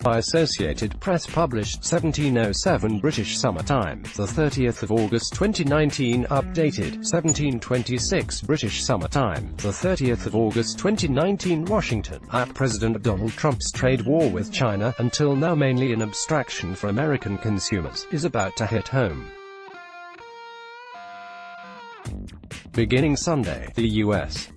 By Associated Press published 1707 British Summer Time, the 30th of August 2019 updated 1726 British Summer Time, the 30th of August 2019 Washington. President Donald Trump's trade war with China, until now mainly an abstraction for American consumers, is about to hit home. Beginning Sunday, the U.S.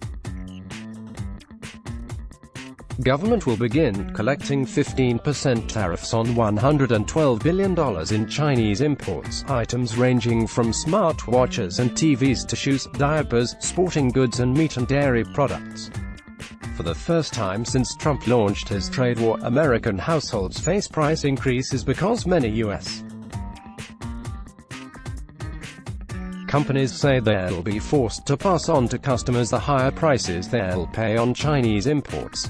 government will begin collecting 15% tariffs on $112 billion in Chinese imports, items ranging from smartwatches and TVs to shoes, diapers, sporting goods and meat and dairy products. For the first time since Trump launched his trade war, American households face price increases because many U.S. companies say they'll be forced to pass on to customers the higher prices they'll pay on Chinese imports.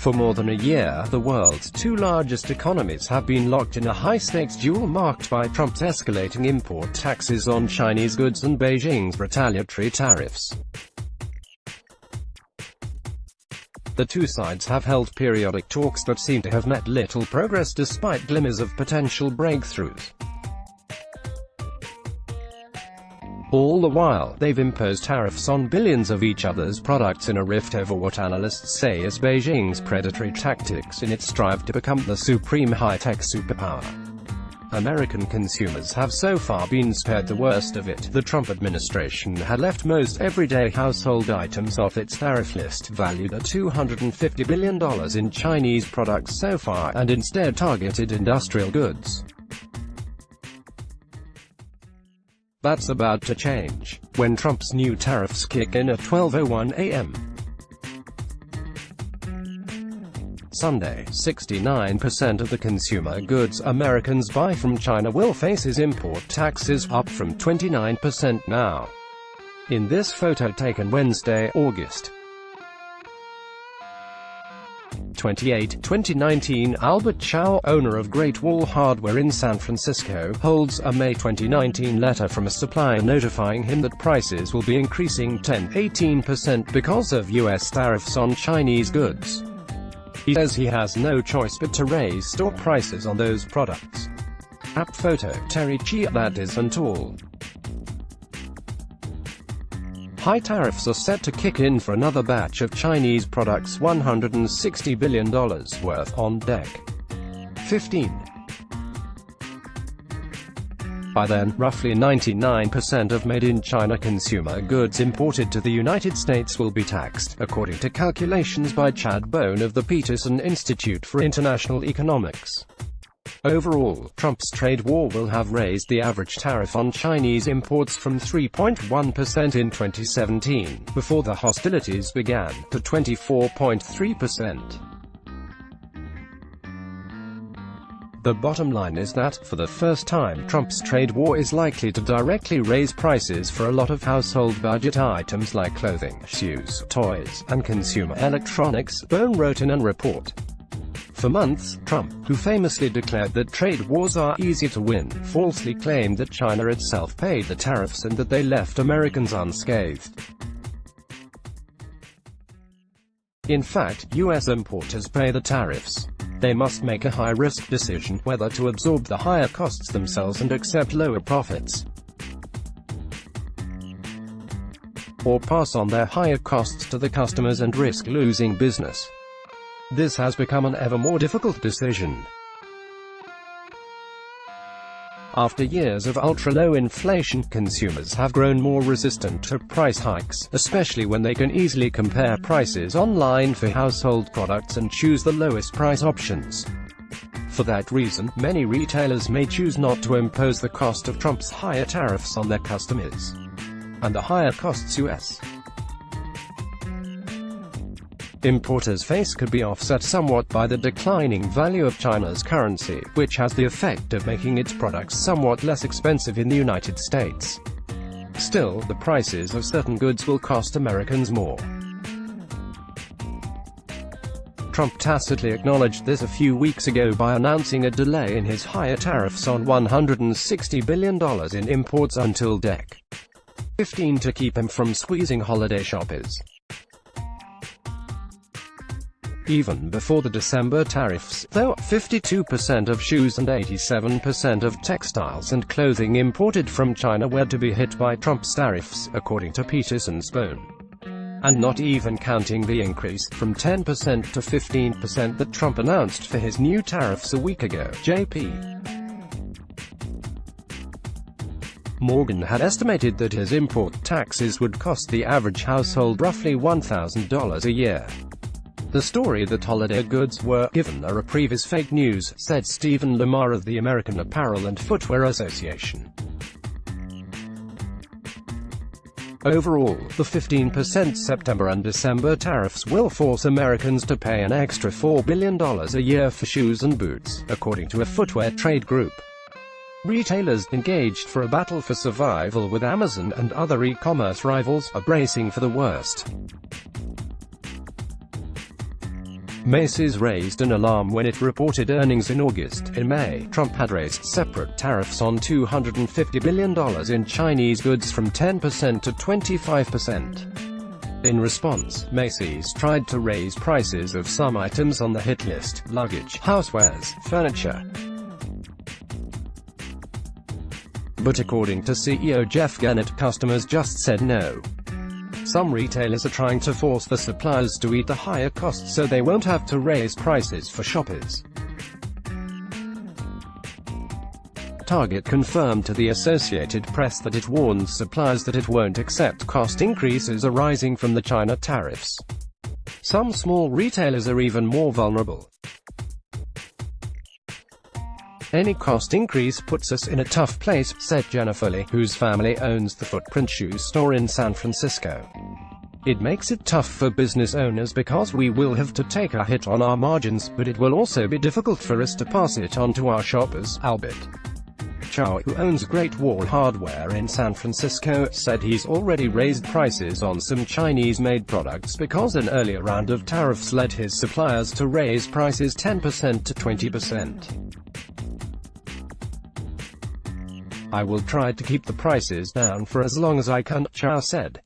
For more than a year, the world's two largest economies have been locked in a high-stakes duel marked by Trump's escalating import taxes on Chinese goods and Beijing's retaliatory tariffs. The two sides have held periodic talks that seem to have met little progress despite glimmers of potential breakthroughs. All the while, they've imposed tariffs on billions of each other's products in a rift over what analysts say is Beijing's predatory tactics in its strive to become the supreme high-tech superpower. American consumers have so far been spared the worst of it. The Trump administration had left most everyday household items off its tariff list, valued at $250 billion in Chinese products so far, and instead targeted industrial goods. That's about to change, when Trump's new tariffs kick in at 12:01 a.m. Sunday. 69% of the consumer goods Americans buy from China will face import taxes, up from 29% now. In this photo taken Wednesday, August 28, 2019, Albert Chow, owner of Great Wall Hardware in San Francisco, holds a May 2019 letter from a supplier notifying him that prices will be increasing 10–18% because of U.S. tariffs on Chinese goods. He says he has no choice but to raise store prices on those products. App photo, Terry Chi. That isn't all. High tariffs are set to kick in for another batch of Chinese products, $160 billion worth, on deck. 15. By then, roughly 99% of made-in-China consumer goods imported to the United States will be taxed, according to calculations by Chad Bone of the Peterson Institute for International Economics. Overall, Trump's trade war will have raised the average tariff on Chinese imports from 3.1% in 2017, before the hostilities began, to 24.3%. The bottom line is that, for the first time, Trump's trade war is likely to directly raise prices for a lot of household budget items like clothing, shoes, toys, and consumer electronics, Bone wrote in a report. For months, Trump, who famously declared that trade wars are easy to win, falsely claimed that China itself paid the tariffs and that they left Americans unscathed. In fact, U.S. importers pay the tariffs. They must make a high-risk decision whether to absorb the higher costs themselves and accept lower profits, or pass on their higher costs to the customers and risk losing business. This has become an ever more difficult decision. After years of ultra-low inflation, consumers have grown more resistant to price hikes, especially when they can easily compare prices online for household products and choose the lowest price options. For that reason, many retailers may choose not to impose the cost of Trump's higher tariffs on their customers. And the higher costs U.S. importers face could be offset somewhat by the declining value of China's currency, which has the effect of making its products somewhat less expensive in the United States. Still, the prices of certain goods will cost Americans more. Trump tacitly acknowledged this a few weeks ago by announcing a delay in his higher tariffs on $160 billion in imports until DEC 15 to keep him from squeezing holiday shoppers. Even before the December tariffs, though, 52% of shoes and 87% of textiles and clothing imported from China were to be hit by Trump's tariffs, according to Peterson Spohn. And not even counting the increase, from 10% to 15% that Trump announced for his new tariffs a week ago. J.P. Morgan had estimated that his import taxes would cost the average household roughly $1,000 a year. The story that holiday goods were given a reprieve is fake news, said Stephen Lamar of the American Apparel and Footwear Association. Overall, the 15% September and December tariffs will force Americans to pay an extra $4 billion a year for shoes and boots, according to a footwear trade group. Retailers, engaged for a battle for survival with Amazon and other e-commerce rivals, are bracing for the worst. Macy's raised an alarm when it reported earnings in August. In May, Trump had raised separate tariffs on $250 billion in Chinese goods from 10% to 25%. In response, Macy's tried to raise prices of some items on the hit list: luggage, housewares, furniture. But according to CEO Jeff Gennett, customers just said no. Some retailers are trying to force the suppliers to eat the higher costs so they won't have to raise prices for shoppers. Target confirmed to the Associated Press that it warns suppliers that it won't accept cost increases arising from the China tariffs. Some small retailers are even more vulnerable. Any cost increase puts us in a tough place, said Jennifer Lee, whose family owns the Footprint shoe store in San Francisco. It makes it tough for business owners because we will have to take a hit on our margins, but it will also be difficult for us to pass it on to our shoppers. Albert Chow, who owns Great Wall Hardware in San Francisco, said he's already raised prices on some Chinese-made products because an earlier round of tariffs led his suppliers to raise prices 10% to 20%. I will try to keep the prices down for as long as I can, Chow said.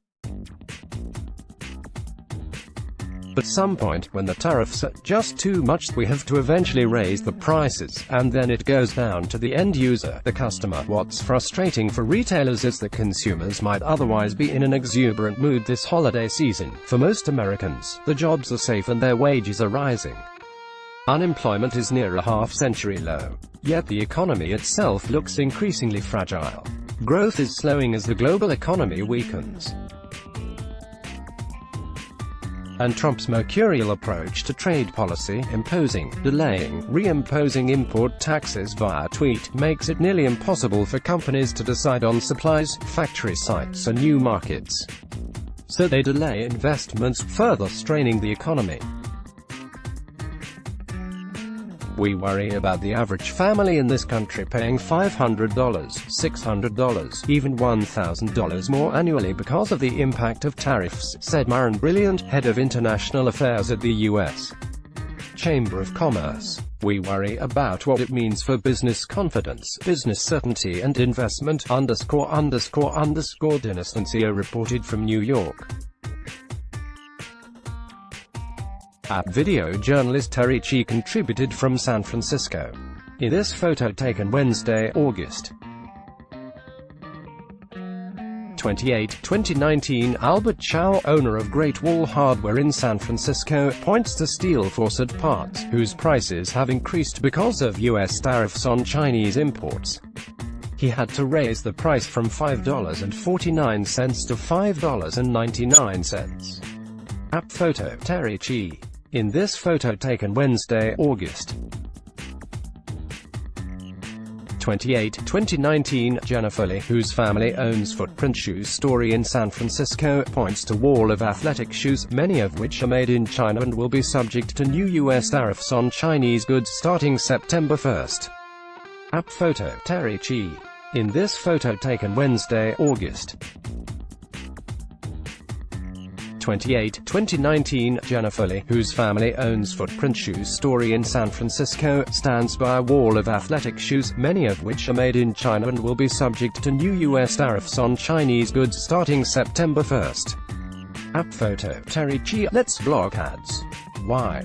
At some point, when the tariffs are just too much, we have to eventually raise the prices, and then it goes down to the end user, the customer. What's frustrating for retailers is that consumers might otherwise be in an exuberant mood this holiday season. For most Americans, the jobs are safe and their wages are rising. Unemployment is near a half-century low. Yet the economy itself looks increasingly fragile. Growth is slowing as the global economy weakens. And Trump's mercurial approach to trade policy, imposing, delaying, reimposing import taxes via tweet, makes it nearly impossible for companies to decide on supplies, factory sites and new markets. So they delay investments, further straining the economy. We worry about the average family in this country paying $500, $600, even $1,000 more annually because of the impact of tariffs, said Maren Brilliant, head of international affairs at the U.S. Chamber of Commerce. We worry about what it means for business confidence, business certainty and investment, Dinastancio reported from New York. App video journalist Terry Chi contributed from San Francisco. In this photo taken Wednesday, August 28, 2019, Albert Chow, owner of Great Wall Hardware in San Francisco, points to steel faucet parts, whose prices have increased because of U.S. tariffs on Chinese imports. He had to raise the price from $5.49 to $5.99. App photo, Terry Chi. In this photo taken Wednesday, August 28, 2019, Jennifer Lee, whose family owns Footprint shoe store in San Francisco, points to wall of athletic shoes, many of which are made in China and will be subject to new U.S. tariffs on Chinese goods starting September 1st. App photo, Terry Chi. In this photo taken Wednesday, August 28, 2019, Jennifer Lee, whose family owns Footprint shoe store in San Francisco, stands by a wall of athletic shoes, many of which are made in China and will be subject to new U.S. tariffs on Chinese goods starting September 1st. App photo, Terry Chi. Let's block ads. Why?